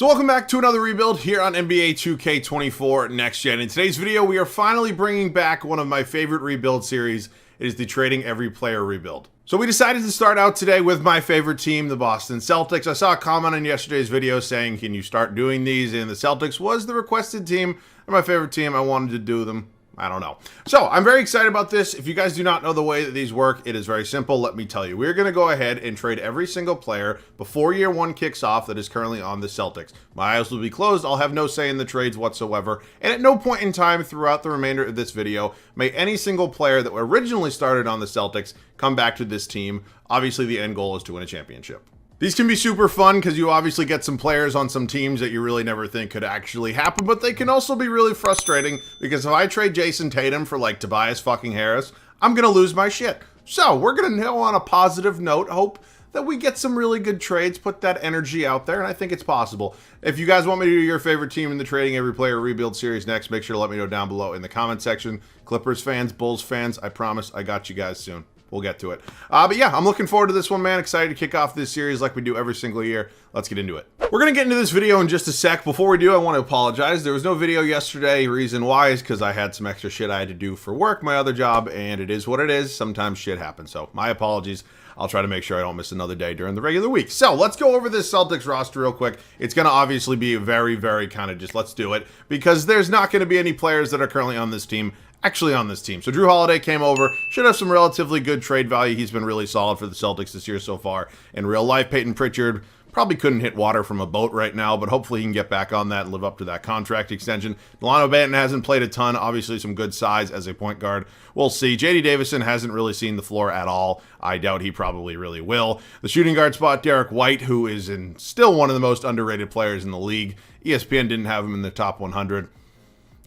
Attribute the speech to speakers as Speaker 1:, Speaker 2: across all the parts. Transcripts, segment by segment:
Speaker 1: So welcome back to another rebuild here on NBA 2K24 Next Gen. In today's video, we are finally bringing back one of my favorite rebuild series. It is the Trading Every Player rebuild. So we decided to start out today with my favorite team, the Boston Celtics. I saw a comment in yesterday's video saying, can you start doing these? And the Celtics was the requested team. They're my favorite team. I wanted to do them. I don't know. So I'm very excited about this. If you guys do not know the way that these work, it is very simple. Let me tell you. We're going to go ahead and trade every single player before year one kicks off that is currently on the Celtics. My eyes will be closed. I'll have no say in the trades whatsoever. And at no point in time throughout the remainder of this video may any single player that originally started on the Celtics come back to this team. Obviously, the end goal is to win a championship. These can be super fun because you obviously get some players on some teams that you really never think could actually happen, but they can also be really frustrating because if I trade Jason Tatum for like Tobias fucking Harris, I'm going to lose my shit. So we're going to go on a positive note, hope that we get some really good trades, put that energy out there, and I think it's possible. If you guys want me to do your favorite team in the Trading Every Player rebuild series next, make sure to let me know down below in the comment section. Clippers fans, Bulls fans, I promise I got you guys soon. We'll get to it. But yeah, I'm looking forward to this one, man. Excited to kick off this series like we do every single year. Let's get into it. We're going to get into this video in just a sec. Before we do, I want to apologize. There was no video yesterday. Reason why is because I had some extra shit I had to do for work, my other job, and it is what it is. Sometimes shit happens. So my apologies. I'll try to make sure I don't miss another day during the regular week. So let's go over this Celtics roster real quick. It's going to obviously be very, very kind of just let's do it because there's not going to be any players that are currently on this team actually on this team. So Drew Holiday came over, should have some relatively good trade value. He's been really solid for the Celtics this year so far. In real life, Peyton Pritchard probably couldn't hit water from a boat right now, but hopefully he can get back on that and live up to that contract extension. Delano Banton hasn't played a ton, obviously some good size as a point guard. We'll see. J.D. Davison hasn't really seen the floor at all. I doubt he probably really will. The shooting guard spot, Derek White, who is still one of the most underrated players in the league. ESPN didn't have him in the top 100.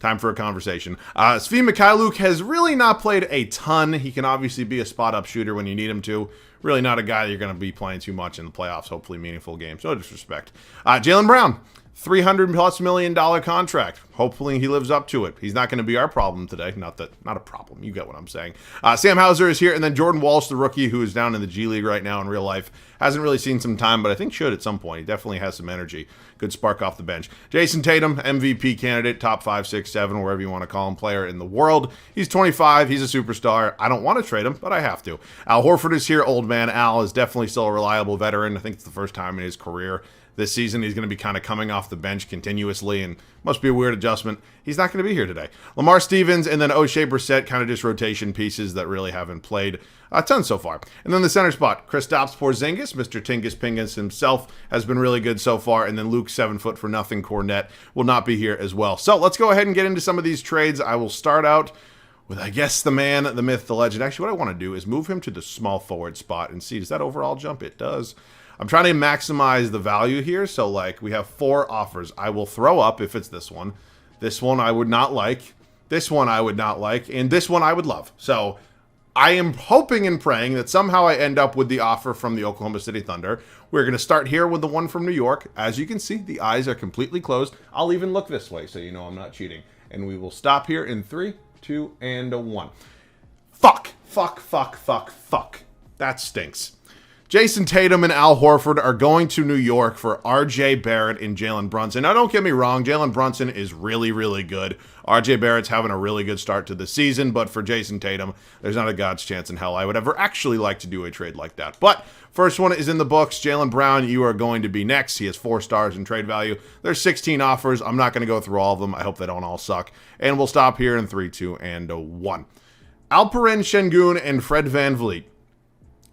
Speaker 1: Time for a conversation. Svi Mikhailuk has really not played a ton. He can obviously be a spot-up shooter when you need him to. Really not a guy that you're going to be playing too much in the playoffs, hopefully meaningful games. No disrespect. Jaylen Brown, $300+ million contract. Hopefully he lives up to it. He's not going to be our problem today. Not a problem. You get what I'm saying. Sam Hauser is here, and then Jordan Walsh, the rookie, who is down in the G League right now in real life. Hasn't really seen some time, but I think should at some point. He definitely has some energy. Good spark off the bench. Jason Tatum, MVP candidate, top 5, 6, 7, wherever you want to call him, player in the world. He's 25. He's a superstar. I don't want to trade him, but I have to. Al Horford is here. Old man Al is definitely still a reliable veteran. I think it's the first time in his career this season he's going to be kind of coming off the bench continuously, and must be a weird adjustment. He's not going to be here today. Lamar Stevens and then O'Shea Brissett, kind of just rotation pieces that really haven't played a ton so far. And then the center spot, Kristaps Porzingis, Mr. Tingus Pingus himself, has been really good so far. And then Luke 7-foot-for-nothing Cornette will not be here as well. So let's go ahead and get into some of these trades. I will start out with, I guess, the man, the myth, the legend. Actually, what I want to do is move him to the small forward spot and see, does that overall jump? It does. I'm trying to maximize the value here. So, like, we have 4 offers. I will throw up if it's this one. This one I would not like. This one I would not like. And this one I would love. So, I am hoping and praying that somehow I end up with the offer from the Oklahoma City Thunder. We're going to start here with the one from New York. As you can see, the eyes are completely closed. I'll even look this way so you know I'm not cheating. And we will stop here in 3, 2, and 1. Fuck. Fuck, fuck, fuck, fuck. That stinks. Jason Tatum and Al Horford are going to New York for RJ Barrett and Jalen Brunson. Now, don't get me wrong. Jalen Brunson is really, really good. RJ Barrett's having a really good start to the season, but for Jason Tatum, there's not a God's chance in hell I would ever actually like to do a trade like that. But first one is in the books. Jaylen Brown, you are going to be next. He has 4 stars in trade value. There's 16 offers. I'm not going to go through all of them. I hope they don't all suck. And we'll stop here in 3, 2, and 1. Alperen Şengün and Fred VanVleet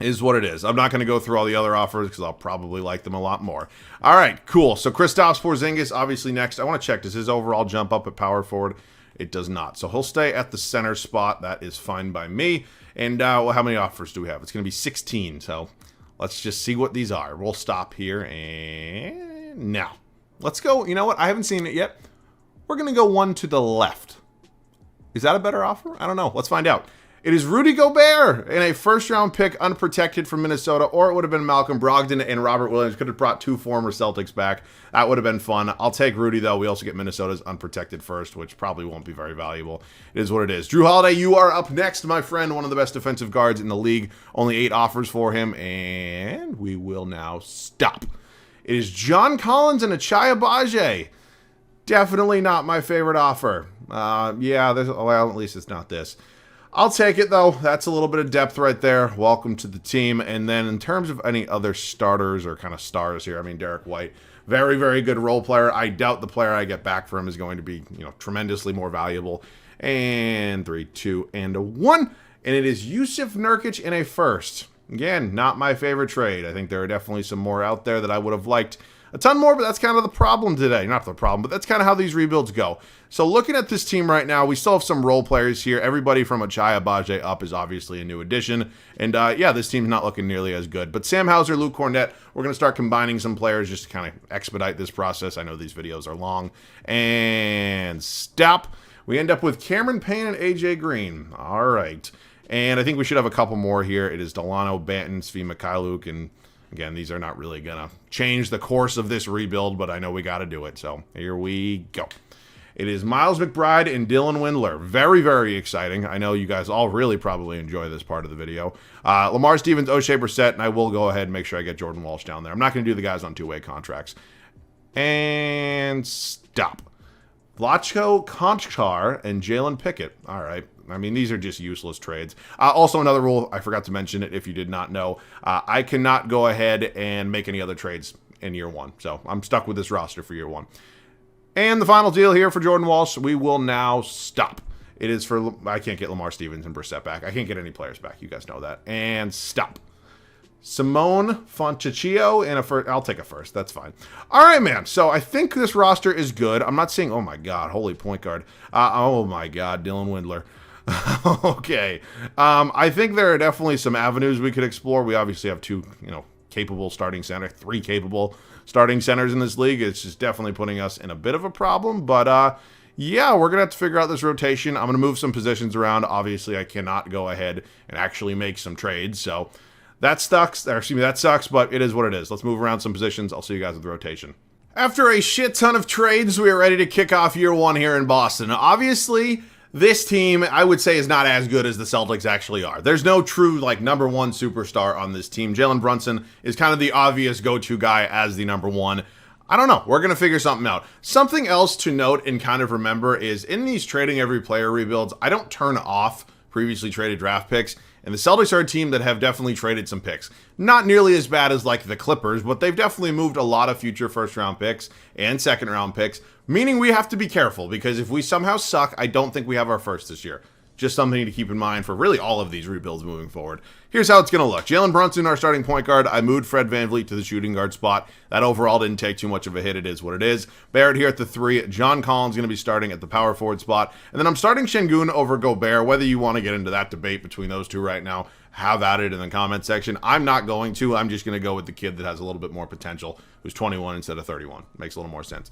Speaker 1: is what it is. I'm not going to go through all the other offers because I'll probably like them a lot more. All right, cool. So Kristaps Porzingis, obviously next. I want to check. Does his overall jump up at power forward? It does not. So he'll stay at the center spot. That is fine by me. And well, how many offers do we have? It's going to be 16. So let's just see what these are. We'll stop here. And now let's go. You know what? I haven't seen it yet. We're going to go one to the left. Is that a better offer? I don't know. Let's find out. It is Rudy Gobert in a first-round pick, unprotected from Minnesota, or it would have been Malcolm Brogdon and Robert Williams. Could have brought 2 former Celtics back. That would have been fun. I'll take Rudy, though. We also get Minnesota's unprotected first, which probably won't be very valuable. It is what it is. Drew Holiday, you are up next, my friend. One of the best defensive guards in the league. Only 8 offers for him, and we will now stop. It is John Collins and Achaya Bajay. Definitely not my favorite offer. Yeah, well, at least it's not this. I'll take it, though. That's a little bit of depth right there. Welcome to the team. And then in terms of any other starters or kind of stars here, I mean, Derek White, very, very good role player. I doubt the player I get back for him is going to be, tremendously more valuable. And 3, 2, and 1. And it is Jusuf Nurkic in a first. Again, not my favorite trade. I think there are definitely some more out there that I would have liked a ton more, but that's kind of the problem today. Not the problem, but that's kind of how these rebuilds go. So looking at this team right now, we still have some role players here. Everybody from Achaya Bajay up is obviously a new addition. And yeah, this team's not looking nearly as good. But Sam Hauser, Luke Cornett, we're going to start combining some players just to kind of expedite this process. I know these videos are long. And stop. We end up with Cameron Payne and AJ Green. All right. And I think we should have a couple more here. It is Delano Banton, Svi Mikhailuk, and again, these are not really going to change the course of this rebuild, but I know we got to do it. So here we go. It is Miles McBride and Dylan Windler. Very, very exciting. I know you guys all really probably enjoy this part of the video. Lamar Stevens, O'Shea Brissett, and I will go ahead and make sure I get Jordan Walsh down there. I'm not going to do the guys on two-way contracts. And stop. Vlatko Konchar and Jalen Pickett. All right. I mean, these are just useless trades. Also, another rule, I forgot to mention it if you did not know. I cannot go ahead and make any other trades in year one. So I'm stuck with this roster for year one. And the final deal here for Jordan Walsh, we will now stop. It is for, I can't get Lamar Stevens and Brissett back. I can't get any players back. You guys know that. And stop. Simone Fontecchio and a first. I'll take a first. That's fine. All right, man. So I think this roster is good. I'm not saying, oh my God, holy point guard. Oh my God, Dylan Windler. Okay. I think there are definitely some avenues we could explore. We obviously have two, capable starting center, 3 capable starting centers in this league. It's just definitely putting us in a bit of a problem. But yeah, we're going to have to figure out this rotation. I'm going to move some positions around. Obviously, I cannot go ahead and actually make some trades. So that sucks. That sucks, but it is what it is. Let's move around some positions. I'll see you guys with the rotation. After a shit ton of trades, we are ready to kick off year one here in Boston. Obviously, this team, I would say, is not as good as the Celtics actually are. There's no true, number one superstar on this team. Jalen Brunson is kind of the obvious go-to guy as the number one. I don't know. We're going to figure something out. Something else to note and kind of remember is in these trading every player rebuilds, I don't turn off previously traded draft picks. And the Celtics are a team that have definitely traded some picks. Not nearly as bad as the Clippers, but they've definitely moved a lot of future first-round picks and second-round picks, meaning we have to be careful because if we somehow suck, I don't think we have our first this year. Just something to keep in mind for really all of these rebuilds moving forward. Here's how it's going to look. Jalen Brunson, our starting point guard. I moved Fred VanVleet to the shooting guard spot. That overall didn't take too much of a hit. It is what it is. Barrett here at the 3. John Collins going to be starting at the power forward spot. And then I'm starting Şengün over Gobert. Whether you want to get into that debate between those two right now, have at it in the comment section. I'm not going to. I'm just going to go with the kid that has a little bit more potential, who's 21 instead of 31. Makes a little more sense.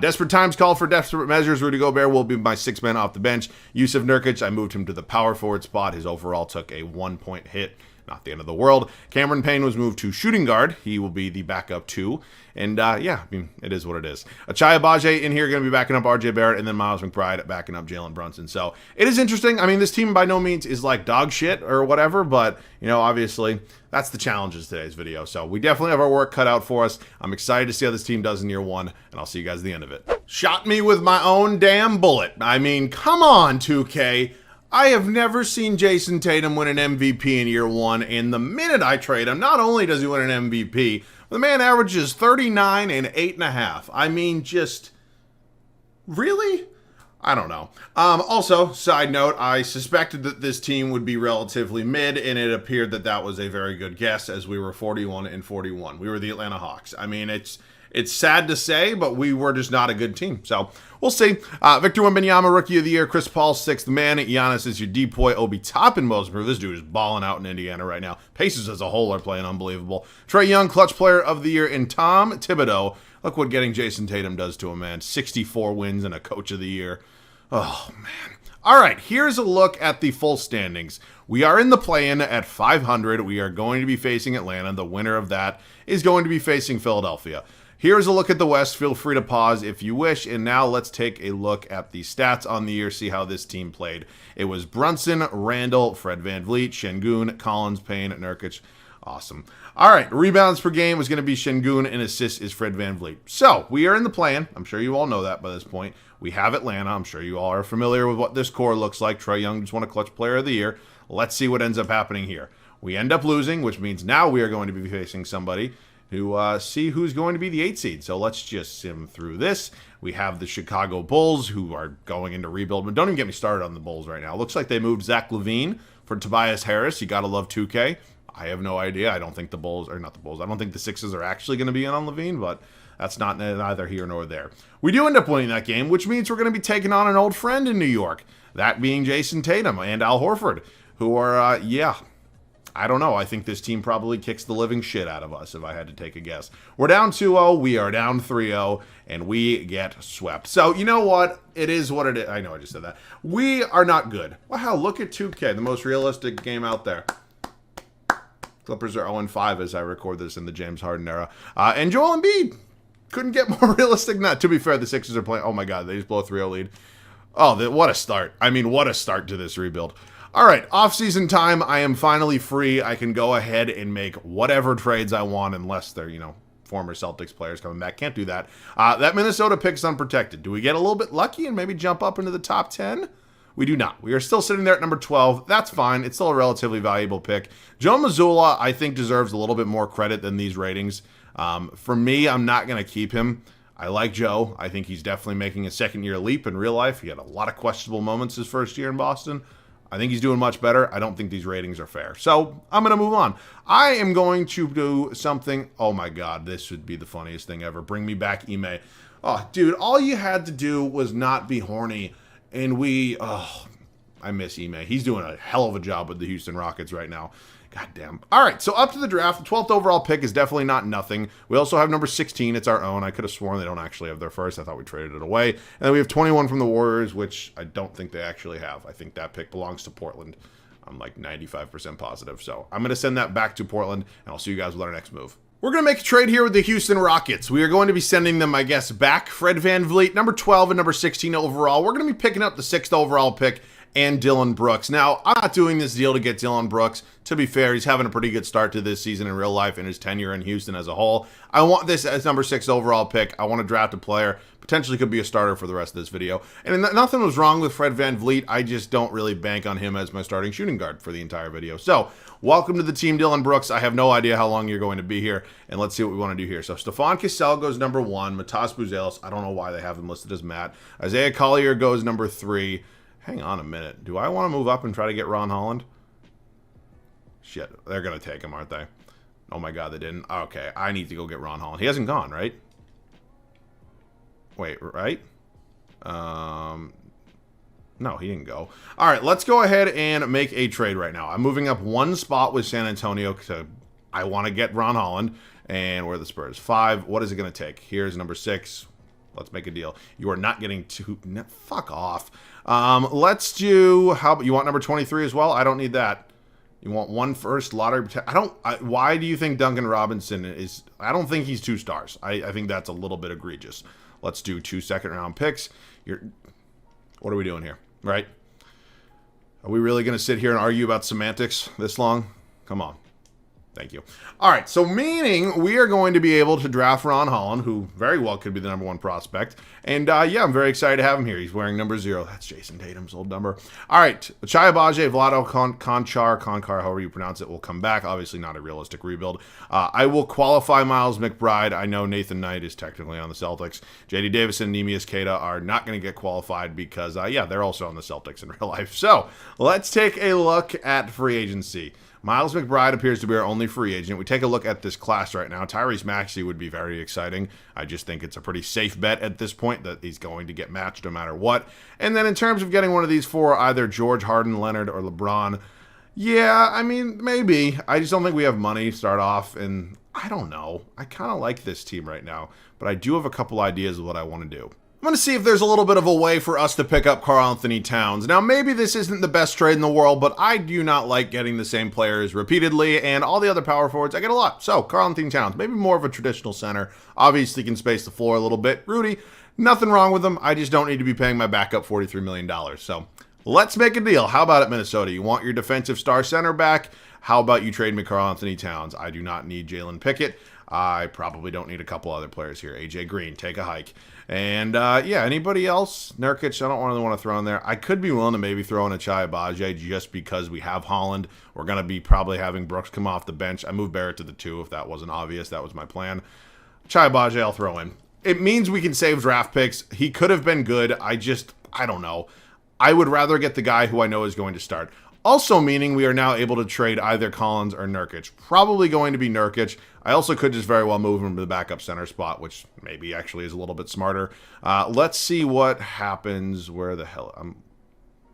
Speaker 1: Desperate times call for desperate measures. Rudy Gobert will be my 6th man off the bench. Jusuf Nurkic, I moved him to the power forward spot. His overall took a 1-point hit. Not the end of the world. Cameron Payne was moved to shooting guard. He will be the backup 2. And yeah, I mean, it is what it is. Achaya Bajay in here going to be backing up RJ Barrett, and then Miles McBride backing up Jalen Brunson. So it is interesting. I mean, this team by no means is dog shit or whatever, but, obviously that's the challenges today's video. So we definitely have our work cut out for us. I'm excited to see how this team does in year one, and I'll see you guys at the end of it. Shot me with my own damn bullet. I mean, come on, 2K. I have never seen Jason Tatum win an MVP in year one, and the minute I trade him, not only does he win an MVP, the man averages 39 and 8.5. I mean, just really? I don't know. Also, side note, I suspected that this team would be relatively mid, and it appeared that that was a very good guess as we were 41 and 41. We were the Atlanta Hawks. I mean, it's sad to say, but we were just not a good team. So we'll see. Victor Wembanyama, Rookie of the Year. Chris Paul, 6th man. Giannis is your depoy. Obi Toppin, most improved. This dude is balling out in Indiana right now. Pacers as a whole are playing unbelievable. Trae Young, Clutch Player of the Year. And Tom Thibodeau. Look what getting Jason Tatum does to him, man. 64 wins and a Coach of the Year. Oh, man. All right, here's a look at the full standings. We are in the play-in at 500. We are going to be facing Atlanta. The winner of that is going to be facing Philadelphia. Here's a look at the West. Feel free to pause if you wish. And now let's take a look at the stats on the year, see how this team played. It was Brunson, Randall, Fred VanVleet, Şengün, Collins, Payne, Nurkic. Awesome. All right, rebounds per game was going to be Şengün, and assists is Fred VanVleet. So, we are in the plan. I'm sure you all know that by this point. We have Atlanta. I'm sure you all are familiar with what this core looks like. Trae Young just won a clutch player of the year. Let's see what ends up happening here. We end up losing, which means now we are going to be facing somebody to see who's going to be the 8 seed. So let's just sim through this. We have the Chicago Bulls, who are going into rebuild. But don't even get me started on the Bulls right now. It looks like they moved Zach LaVine for Tobias Harris. You got to love 2K. I have no idea. I don't think the Bulls, or not the Bulls, I don't think the Sixers are actually going to be in on LaVine, but that's not neither here nor there. We do end up winning that game, which means we're going to be taking on an old friend in New York, that being Jason Tatum and Al Horford, who are, I don't know. I think this team probably kicks the living shit out of us, if I had to take a guess. We're down 2-0. We are down 3-0, and we get swept. So, you know what? It is what it is. I know I just said that. We are not good. Wow, look at 2K, the most realistic game out there. Clippers are 0-5 as I record this in the James Harden era. And Joel Embiid couldn't get more realistic than that. To be fair, the Sixers are playing. Oh, my God. They just blow a 3-0 lead. Oh, what a start. I mean, what a start to this rebuild. All right, off-season time. I am finally free. I can go ahead and make whatever trades I want unless they're, former Celtics players coming back. Can't do that. That Minnesota pick's unprotected. Do we get a little bit lucky and maybe jump up into the top 10? We do not. We are still sitting there at number 12. That's fine. It's still a relatively valuable pick. Joe Mazzulla, I think, deserves a little bit more credit than these ratings. For me, I'm not going to keep him. I like Joe. I think he's definitely making a second-year leap in real life. He had a lot of questionable moments his first year in Boston. I think he's doing much better. I don't think these ratings are fair. So I'm going to move on. I am going to do something. Oh, my God. This would be the funniest thing ever. Bring me back Ime. Oh, dude, all you had to do was not be horny. And I miss Ime. He's doing a hell of a job with the Houston Rockets right now. God damn. All right, so up to the draft. The 12th overall pick is definitely not nothing. We also have number 16. It's our own. I could have sworn they don't actually have their first. I thought we traded it away. And then we have 21 from the Warriors, which I don't think they actually have. I think that pick belongs to Portland. I'm like 95% positive. So I'm going to send that back to Portland, and I'll see you guys with our next move. We're going to make a trade here with the Houston Rockets. We are going to be sending them, I guess, back Fred VanVleet, number 12 and number 16 overall. We're going to be picking up the 6th overall pick and Dillon Brooks. Now, I'm not doing this deal to get Dillon Brooks. To be fair, he's having a pretty good start to this season in real life and his tenure in Houston as a whole. I want this as number 6 overall pick. I want to draft a player. Potentially could be a starter for the rest of this video. And nothing was wrong with Fred VanVleet. I just don't really bank on him as my starting shooting guard for the entire video. So, welcome to the team, Dillon Brooks. I have no idea how long you're going to be here. And let's see what we want to do here. So, Stephon Cassell goes number 1. Matas Buzelis, I don't know why they have him listed as Matt. Isaiah Collier goes number 3. Hang on a minute. Do I want to move up and try to get Ron Holland? Shit, they're going to take him, aren't they? Oh my God, they didn't. Okay, I need to go get Ron Holland. He hasn't gone, right? Wait, right? No, he didn't go. All right, let's go ahead and make a trade right now. I'm moving up 1 spot with San Antonio because I want to get Ron Holland. And where are the Spurs? 5. What is it going to take? Here's number 6. Let's make a deal. You are not getting 2. No, fuck off. Let's do. How you want number 23 as well? I don't need that. You want 1 first lottery? Why do you think Duncan Robinson is? I don't think he's 2 stars. I think that's a little bit egregious. Let's do 2 second-round picks. What are we doing here? Right? Are we really going to sit here and argue about semantics this long? Come on. Thank you. All right, so meaning we are going to be able to draft Ron Holland, who very well could be the number 1 prospect. And yeah, I'm very excited to have him here. He's wearing number 0. That's Jason Tatum's old number. All right, Chai Agbaje, Vlado Konkar, however you pronounce it, will come back. Obviously not a realistic rebuild. I will qualify Miles McBride. I know Nathan Knight is technically on the Celtics. J.D. Davison and Neemias Queta are not going to get qualified because, yeah, they're also on the Celtics in real life. So let's take a look at free agency. Miles McBride appears to be our only free agent. We take a look at this class right now. Tyrese Maxey would be very exciting. I just think it's a pretty safe bet at this point that he's going to get matched no matter what. And then in terms of getting one of these for either George, Harden, Leonard, or LeBron, yeah, I mean, maybe. I just don't think we have money to start off, and I don't know. I kind of like this team right now, but I do have a couple ideas of what I want to do. I'm going to see if there's a little bit of a way for us to pick up Karl-Anthony Towns. Now, maybe this isn't the best trade in the world, but I do not like getting the same players repeatedly, and all the other power forwards, I get a lot. So, Karl-Anthony Towns, maybe more of a traditional center. Obviously can space the floor a little bit. Rudy, nothing wrong with him. I just don't need to be paying my backup $43 million. So, let's make a deal. How about it, Minnesota? You want your defensive star center back? How about you trade me Karl-Anthony Towns? I do not need Jalen Pickett. I probably don't need a couple other players here. AJ Green, take a hike. And, yeah, anybody else? Nurkic, I don't really want to throw in there. I could be willing to maybe throw in a Chai Agbaje just because we have Holland. We're going to be probably having Brooks come off the bench. I moved Barrett to the 2 if that wasn't obvious. That was my plan. Chai Agbaje, I'll throw in. It means we can save draft picks. He could have been good. I don't know. I would rather get the guy who I know is going to start. Also meaning we are now able to trade either Collins or Nurkic. Probably going to be Nurkic. I also could just very well move him to the backup center spot, which maybe actually is a little bit smarter. Let's see what happens. Where the hell?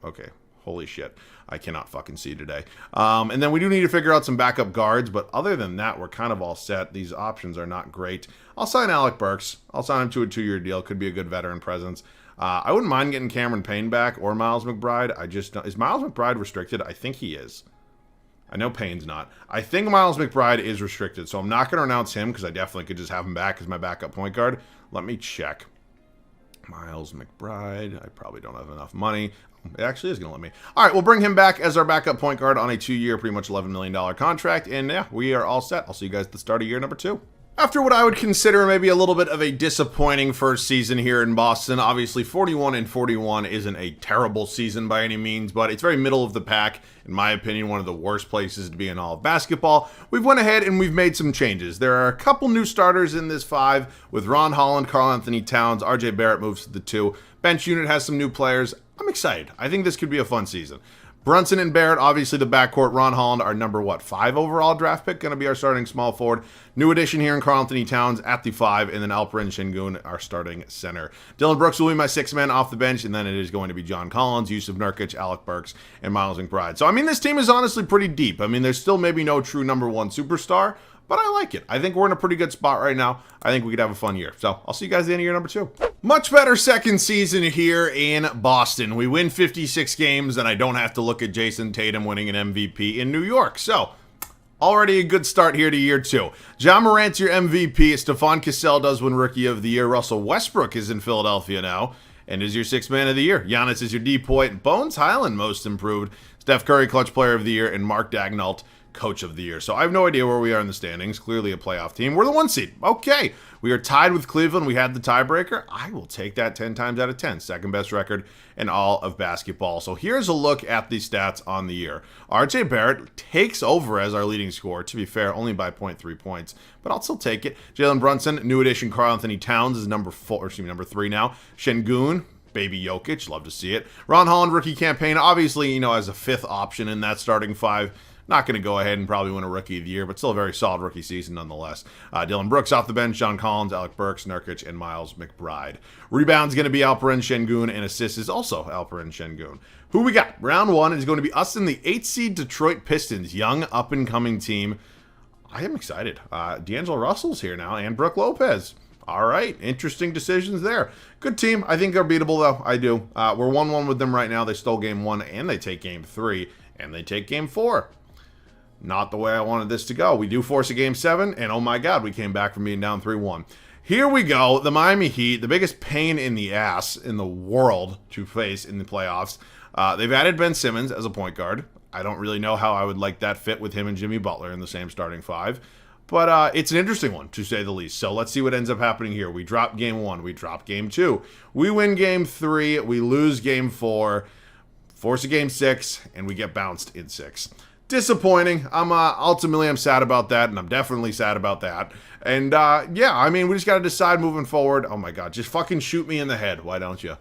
Speaker 1: Okay. Holy shit. I cannot fucking see today. And then we do need to figure out some backup guards, but other than that, we're kind of all set. These options are not great. I'll sign Alec Burks. I'll sign him to a 2-year deal. Could be a good veteran presence. I wouldn't mind getting Cameron Payne back or Miles McBride. I just don't. Is Miles McBride restricted? I think he is. I know Payne's not. I think Miles McBride is restricted, so I'm not going to announce him because I definitely could just have him back as my backup point guard. Let me check. Miles McBride. I probably don't have enough money. It actually is going to let me. All right, we'll bring him back as our backup point guard on a 2-year, pretty much $11 million contract. And yeah, we are all set. I'll see you guys at the start of year number 2. After what I would consider maybe a little bit of a disappointing first season here in Boston, obviously 41-41 isn't a terrible season by any means, but it's very middle of the pack. In my opinion, one of the worst places to be in all of basketball. We've went ahead and we've made some changes. There are a couple new starters in this 5 with Ron Holland, Karl-Anthony Towns, RJ Barrett moves to the 2. Bench unit has some new players. I'm excited. I think this could be a fun season. Brunson and Barrett, obviously the backcourt. Ron Holland, our number, 5 overall draft pick, going to be our starting small forward. New addition here in Karl-Anthony Towns at the 5, and then Alperen Şengün, our starting center. Dylan Brooks will be my 6th man off the bench, and then it is going to be John Collins, Yusuf Nurkic, Alec Burks, and Miles McBride. So, I mean, this team is honestly pretty deep. I mean, there's still maybe no true number 1 superstar, but I like it. I think we're in a pretty good spot right now. I think we could have a fun year. So, I'll see you guys at the end of year number 2. Much better second season here in Boston. We win 56 games, and I don't have to look at Jason Tatum winning an MVP in New York. So, already a good start here to year 2. Ja Morant's your MVP. Stephon Cassell does win Rookie of the Year. Russell Westbrook is in Philadelphia now and is your 6th man of the year. Giannis is your D point. Bones Highland most improved. Steph Curry Clutch Player of the Year, and Mark Daigneault Coach of the Year. So I have no idea where we are in the standings. Clearly a playoff team. We're the 1 seed. Okay. We are tied with Cleveland. We had the tiebreaker. I will take that 10 times out of 10. Second best record in all of basketball. So here's a look at the stats on the year. RJ Barrett takes over as our leading scorer. To be fair, only by 0.3 points, but I'll still take it. Jalen Brunson, new addition Karl-Anthony Towns is number 3 now. Şengün, baby Jokic, love to see it. Ron Holland, rookie campaign, obviously, as a 5th option in that starting 5. Not going to go ahead and probably win a Rookie of the Year, but still a very solid rookie season nonetheless. Dylan Brooks off the bench, John Collins, Alec Burks, Nurkic, and Miles McBride. Rebounds going to be Alperen Şengün, and assists is also Alperen Şengün. Who we got? Round 1 is going to be us and the 8th seed Detroit Pistons, young up-and-coming team. I am excited. D'Angelo Russell's here now, and Brook Lopez. All right, interesting decisions there. Good team. I think they're beatable, though. I do. We're 1-1 with them right now. They stole Game 1, and they take Game 3, and they take Game 4. Not the way I wanted this to go. We do force a Game 7, and oh my God, we came back from being down 3-1. Here we go. The Miami Heat, the biggest pain in the ass in the world to face in the playoffs. They've added Ben Simmons as a point guard. I don't really know how I would like that fit with him and Jimmy Butler in the same starting 5. But it's an interesting one, to say the least. So let's see what ends up happening here. We drop Game 1. We drop Game 2. We win Game 3. We lose Game 4. Force a Game 6, and we get bounced in 6. Disappointing. I'm sad about that, and I'm definitely sad about that. And yeah, I mean, we just got to decide moving forward. Oh my God, just fucking shoot me in the head. Why don't you?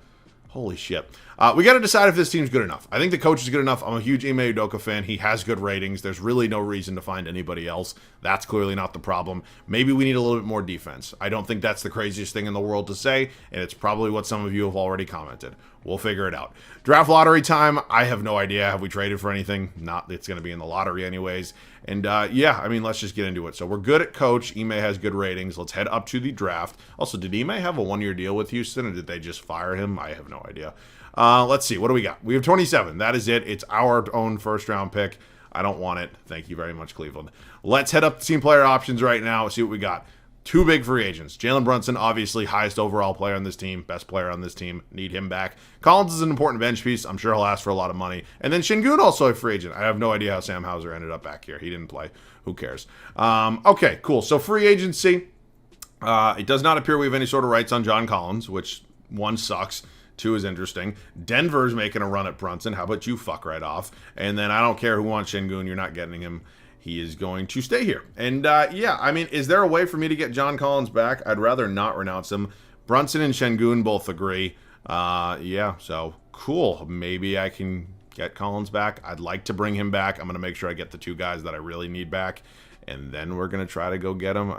Speaker 1: Holy shit. We got to decide if this team's good enough. I think the coach is good enough. I'm a huge Ime Udoka fan. He has good ratings. There's really no reason to find anybody else. That's clearly not the problem. Maybe we need a little bit more defense. I don't think that's the craziest thing in the world to say, and it's probably what some of you have already commented. We'll figure it out. Draft lottery time. I have no idea. Have we traded for anything? Not. It's going to be in the lottery anyways. And yeah, I mean, let's just get into it. So we're good at coach. Ime has good ratings. Let's head up to the draft. Also, did Ime have a 1-year deal with Houston, or did they just fire him? I have no idea. Let's see. What do we got? We have 27. That is it. It's our own first-round pick. I don't want it. Thank you very much, Cleveland. Let's head up to team player options right now. See what we got. Two big free agents. Jalen Brunson, obviously highest overall player on this team, best player on this team. Need him back. Collins is an important bench piece. I'm sure he'll ask for a lot of money. And then Şengün, also a free agent. I have no idea how Sam Hauser ended up back here. He didn't play. Who cares? Okay, cool. So free agency. It does not appear we have any sort of rights on John Collins, which one sucks. Two is interesting. Denver's making a run at Brunson. How about you fuck right off? And then I don't care who wants Şengün. You're not getting him. He is going to stay here. And yeah, I mean, is there a way for me to get John Collins back? I'd rather not renounce him. Brunson and Şengün both agree. Yeah, so cool. Maybe I can get Collins back. I'd like to bring him back. I'm going to make sure I get the two guys that I really need back. And then we're going to try to go get him.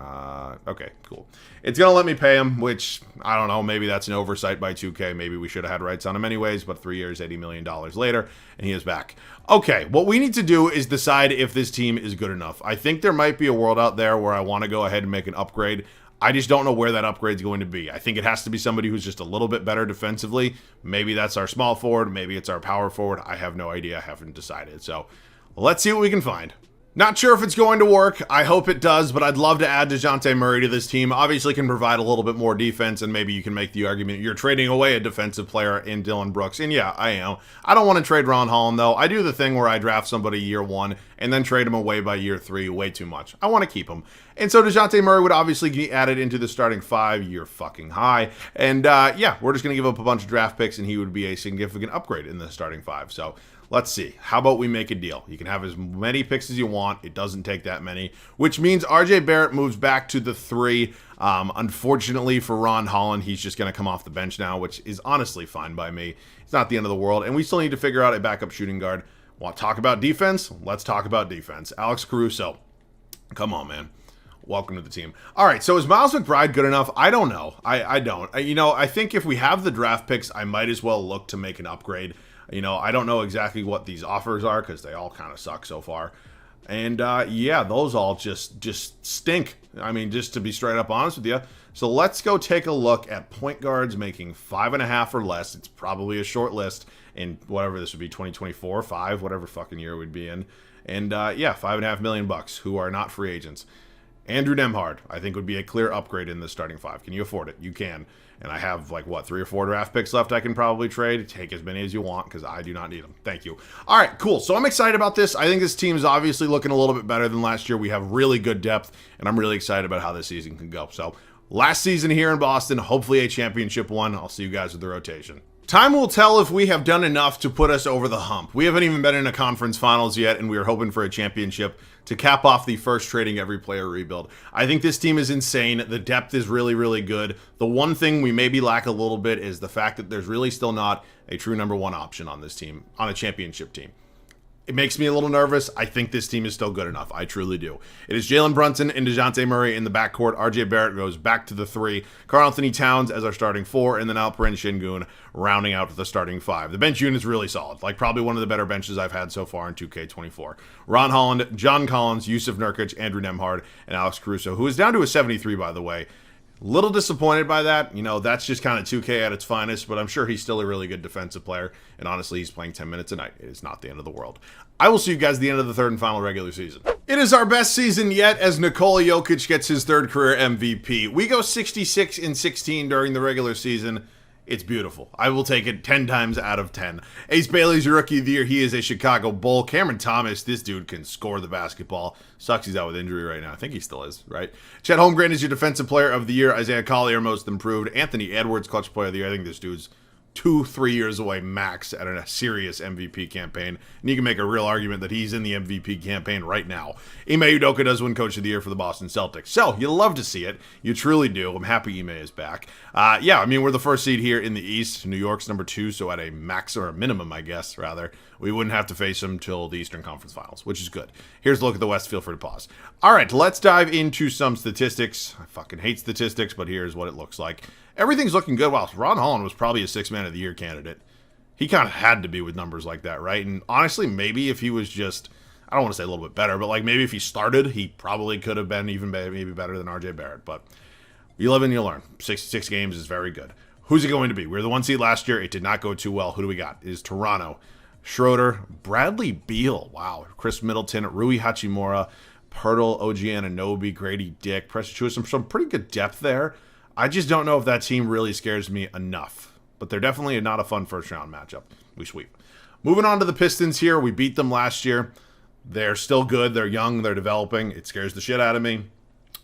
Speaker 1: Okay, cool. It's going to let me pay him, which, I don't know, maybe that's an oversight by 2K. Maybe we should have had rights on him anyways, but 3 years, $80 million later, and he is back. Okay, what we need to do is decide if this team is good enough. I think there might be a world out there where I want to go ahead and make an upgrade. I just don't know where that upgrade is going to be. I think it has to be somebody who's just a little bit better defensively. Maybe that's our small forward. Maybe it's our power forward. I have no idea. I haven't decided. So let's see what we can find. Not sure if it's going to work. I hope it does, but I'd love to add DeJounte Murray to this team. Obviously can provide a little bit more defense, and maybe you can make the argument you're trading away a defensive player in Dylan Brooks. And yeah, I am. I don't want to trade Ron Holland, though. I do the thing where I draft somebody year one and then trade him away by year three way too much. I want to keep him. And so DeJounte Murray would obviously be added into the starting five. You're fucking high. And yeah, we're just going to give up a bunch of draft picks, and he would be a significant upgrade in the starting five. So let's see. How about we make a deal? You can have as many picks as you want. It doesn't take that many, which means RJ Barrett moves back to the 3. Unfortunately for Ron Holland, he's just going to come off the bench now, which is honestly fine by me. It's not the end of the world, and we still need to figure out a backup shooting guard. Want to talk about defense? Let's talk about defense. Alex Caruso. Come on, man. Welcome to the team. All right, so is Miles McBride good enough? I don't know. I don't. You know, I think if we have the draft picks, I might as well look to make an upgrade. You know, I don't know exactly what these offers are because they all kind of suck so far. And yeah, those all just stink. I mean, just to be straight up honest with you. So let's go take a look at point guards making 5.5 or less. It's probably a short list in whatever this would be, 2024, 5, whatever fucking year we'd be in. And yeah, $5.5 million who are not free agents. Andrew Nembhard, I think, would be a clear upgrade in the starting five. Can you afford it? You can. And I have, like, what, 3 or 4 draft picks left I can probably trade. Take as many as you want, because I do not need them. Thank you. All right, cool. So I'm excited about this. I think this team is obviously looking a little bit better than last year. We have really good depth, and I'm really excited about how this season can go. So last season here in Boston, hopefully a championship one. I'll see you guys with the rotation. Time will tell if we have done enough to put us over the hump. We haven't even been in a conference finals yet, and we are hoping for a championship to cap off the first trading every player rebuild. I think this team is insane. The depth is really, really good. The one thing we maybe lack a little bit is the fact that there's really still not a true number one option on this team, on a championship team. It makes me a little nervous. I think this team is still good enough. I truly do. It is Jalen Brunson and DeJounte Murray in the backcourt. RJ Barrett goes back to the 3. Karl Anthony Towns as our starting 4. And then Alperen Şengün rounding out the starting 5. The bench unit is really solid. Like probably one of the better benches I've had so far in 2K24. Ron Holland, John Collins, Jusuf Nurkic, Andrew Nembhard, and Alex Caruso, who is down to a 73, by the way. Little disappointed by that. You know, that's just kind of 2K at its finest, but I'm sure he's still a really good defensive player. And honestly, he's playing 10 minutes a night. It is not the end of the world. I will see you guys at the end of the third and final regular season. It is our best season yet as Nikola Jokic gets his third career MVP. We go 66-16 during the regular season. It's beautiful. I will take it 10 times out of 10. Ace Bailey's your rookie of the year. He is a Chicago Bull. Cameron Thomas, this dude can score the basketball. Sucks he's out with injury right now. I think he still is, right? Chet Holmgren is your defensive player of the year. Isaiah Collier, most improved. Anthony Edwards, clutch player of the year. I think this dude's 2-3 years away max at a serious MVP campaign. And you can make a real argument that he's in the MVP campaign right now. Ime Udoka does win Coach of the Year for the Boston Celtics. So, you love to see it. You truly do. I'm happy Ime is back. Yeah, I mean, we're the first seed here in the East. New York's number 2, so at a max or a minimum, I guess, rather, we wouldn't have to face them till the Eastern Conference Finals, which is good. Here's a look at the West. Feel free to pause. All right, let's dive into some statistics. I fucking hate statistics, but here's what it looks like. Everything's looking good. Wow, Ron Holland was probably a 6th Man of the Year candidate. He kind of had to be with numbers like that, right? And honestly, maybe if he was just, I don't want to say a little bit better, but like maybe if he started, he probably could have been even maybe better than RJ Barrett. But you live and you learn. 66 games is very good. Who's it going to be? We were the 1 seed last year. It did not go too well. Who do we got? It is Toronto. Schroeder, Bradley Beal. Wow. Chris Middleton, Rui Hachimura, Pirtle, OG Anunoby, Grady Dick, Preston Chua, some pretty good depth there. I just don't know if that team really scares me enough. But they're definitely not a fun first-round matchup. We sweep. Moving on to the Pistons here. We beat them last year. They're still good. They're young. They're developing. It scares the shit out of me.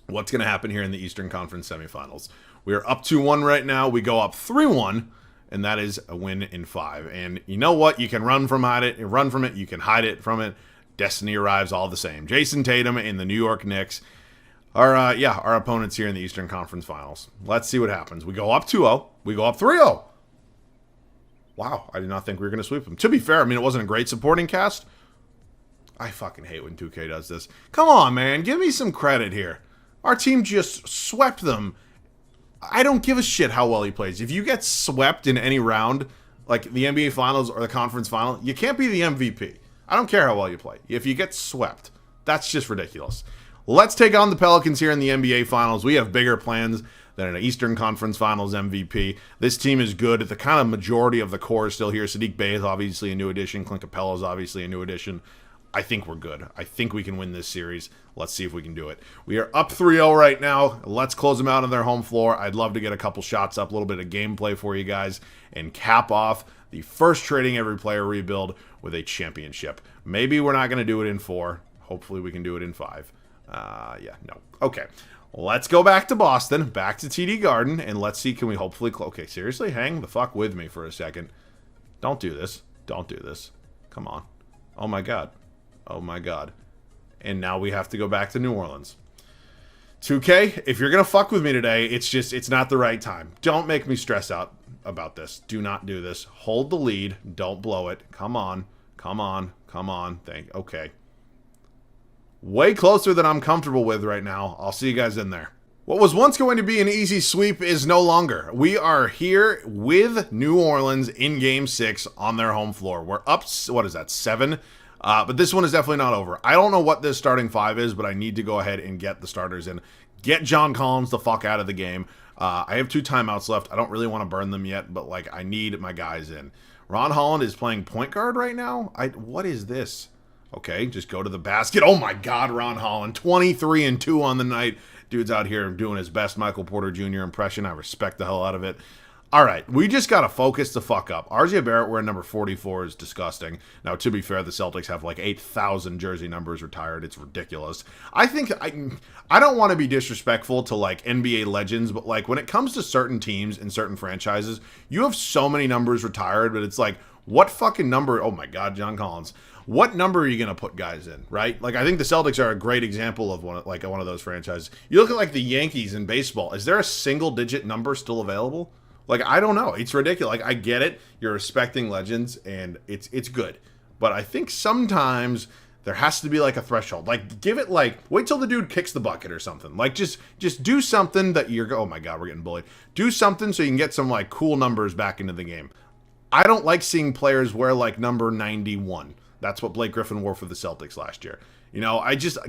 Speaker 1: What's going to happen here in the Eastern Conference semifinals? We are up 2-1 right now. We go up 3-1, and that is a win in 5. And you know what? You can run from it. You can hide it from it. Destiny arrives all the same. Jason Tatum and the New York Knicks are, our opponents here in the Eastern Conference Finals. Let's see what happens. We go up 2-0. We go up 3-0. Wow, I did not think we were going to sweep them. To be fair, I mean, it wasn't a great supporting cast. I fucking hate when 2K does this. Come on, man. Give me some credit here. Our team just swept them. I don't give a shit how well he plays. If you get swept in any round, like the NBA Finals or the Conference Final, you can't be the MVP. I don't care how well you play. If you get swept, that's just ridiculous. Let's take on the Pelicans here in the NBA Finals. We have bigger plans than an Eastern Conference Finals MVP. This team is good. The kind of majority of the core is still here. Sadiq Bey is obviously a new addition. Clint Capella is obviously a new addition. I think we're good. I think we can win this series. Let's see if we can do it. We are up 3-0 right now. Let's close them out on their home floor. I'd love to get a couple shots up, a little bit of gameplay for you guys, and cap off the first Trading Every Player rebuild with a championship. Maybe we're not going to do it in 4. Hopefully we can do it in 5. No. Okay. Let's go back to Boston, back to TD Garden, and let's see, can we hopefully... Okay, seriously? Hang the fuck with me for a second. Don't do this. Don't do this. Come on. Oh my god. Oh my god. And now we have to go back to New Orleans. 2K, if you're going to fuck with me today, it's not the right time. Don't make me stress out about this. Do not do this. Hold the lead. Don't blow it. Come on. Come on. Come on. Okay. Way closer than I'm comfortable with right now. I'll see you guys in there. What was once going to be an easy sweep is no longer. We are here with New Orleans in Game 6 on their home floor. We're up, 7? But this one is definitely not over. I don't know what this starting 5 is, but I need to go ahead and get the starters in. Get John Collins the fuck out of the game. I have 2 timeouts left. I don't really want to burn them yet, but I need my guys in. Ron Holland is playing point guard right now? What is this? Okay, just go to the basket. Oh my god, Ron Holland. 23-2 on the night. Dude's out here doing his best Michael Porter Jr. impression. I respect the hell out of it. All right, we just got to focus the fuck up. RJ Barrett wearing number 44 is disgusting. Now, to be fair, the Celtics have 8,000 jersey numbers retired. It's ridiculous. I think I don't want to be disrespectful to NBA legends, but when it comes to certain teams and certain franchises, you have so many numbers retired, but it's what fucking number? Oh my god, John Collins. What number are you going to put guys in, right? I think the Celtics are a great example of one of those franchises. You look at the Yankees in baseball. Is there a single-digit number still available? I don't know. It's ridiculous. I get it. You're respecting legends, and it's good. But I think sometimes there has to be a threshold. Give it wait till the dude kicks the bucket or something. Just do something that you're... Oh my god, we're getting bullied. Do something so you can get some cool numbers back into the game. I don't like seeing players wear number 91. That's what Blake Griffin wore for the Celtics last year.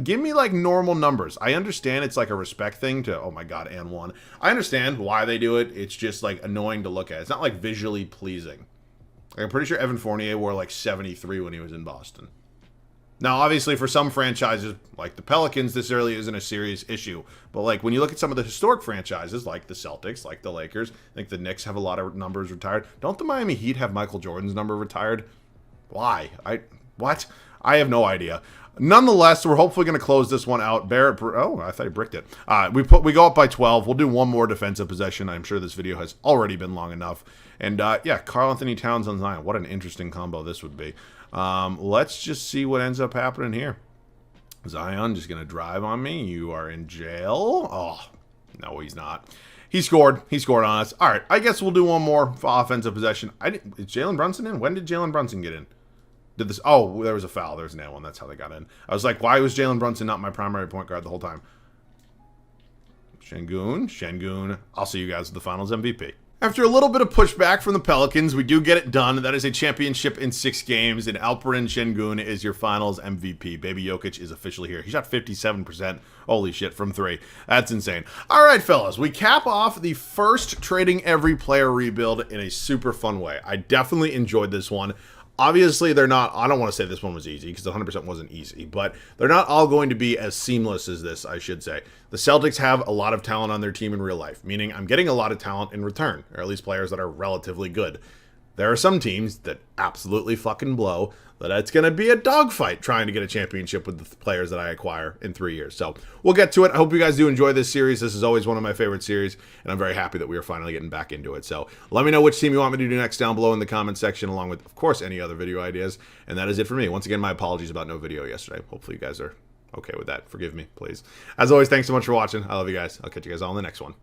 Speaker 1: Give me normal numbers. I understand it's a respect thing to, oh my god, and 1. I understand why they do it. It's just annoying to look at. It's not visually pleasing. I'm pretty sure Evan Fournier wore 73 when he was in Boston. Now, obviously, for some franchises, like the Pelicans, this really isn't a serious issue. But when you look at some of the historic franchises, like the Celtics, like the Lakers, I think the Knicks have a lot of numbers retired. Don't the Miami Heat have Michael Jordan's number retired? Why? What? I have no idea. Nonetheless, we're hopefully going to close this one out. Barrett, oh, I thought he bricked it. We go up by 12. We'll do one more defensive possession. I'm sure this video has already been long enough. And Karl Anthony Towns on Zion. What an interesting combo this would be. Let's just see what ends up happening here. Zion just going to drive on me. You are in jail. Oh, no, he's not. He scored. He scored on us. All right, I guess we'll do one more offensive possession. Is Jalen Brunson in? When did Jalen Brunson get in? Oh, there was a foul. There was an one. That's how they got in. I was why was Jalen Brunson not my primary point guard the whole time? Şengün. I'll see you guys at the Finals MVP. After a little bit of pushback from the Pelicans, we do get it done. That is a championship in 6 games, and Alperen Şengün is your Finals MVP. Baby Jokic is officially here. He shot 57%. Holy shit, from 3. That's insane. All right, fellas, we cap off the first Trading Every Player rebuild in a super fun way. I definitely enjoyed this one. Obviously, they're not, I don't want to say this one was easy because 100% wasn't easy, but they're not all going to be as seamless as this, I should say. The Celtics have a lot of talent on their team in real life, meaning I'm getting a lot of talent in return, or at least players that are relatively good. There are some teams that absolutely fucking blow, that it's going to be a dogfight trying to get a championship with the players that I acquire in 3 years. So we'll get to it. I hope you guys do enjoy this series. This is always one of my favorite series, and I'm very happy that we are finally getting back into it. So let me know which team you want me to do next down below in the comment section, along with, of course, any other video ideas. And that is it for me. Once again, my apologies about no video yesterday. Hopefully you guys are okay with that. Forgive me, please. As always, thanks so much for watching. I love you guys. I'll catch you guys all in the next one.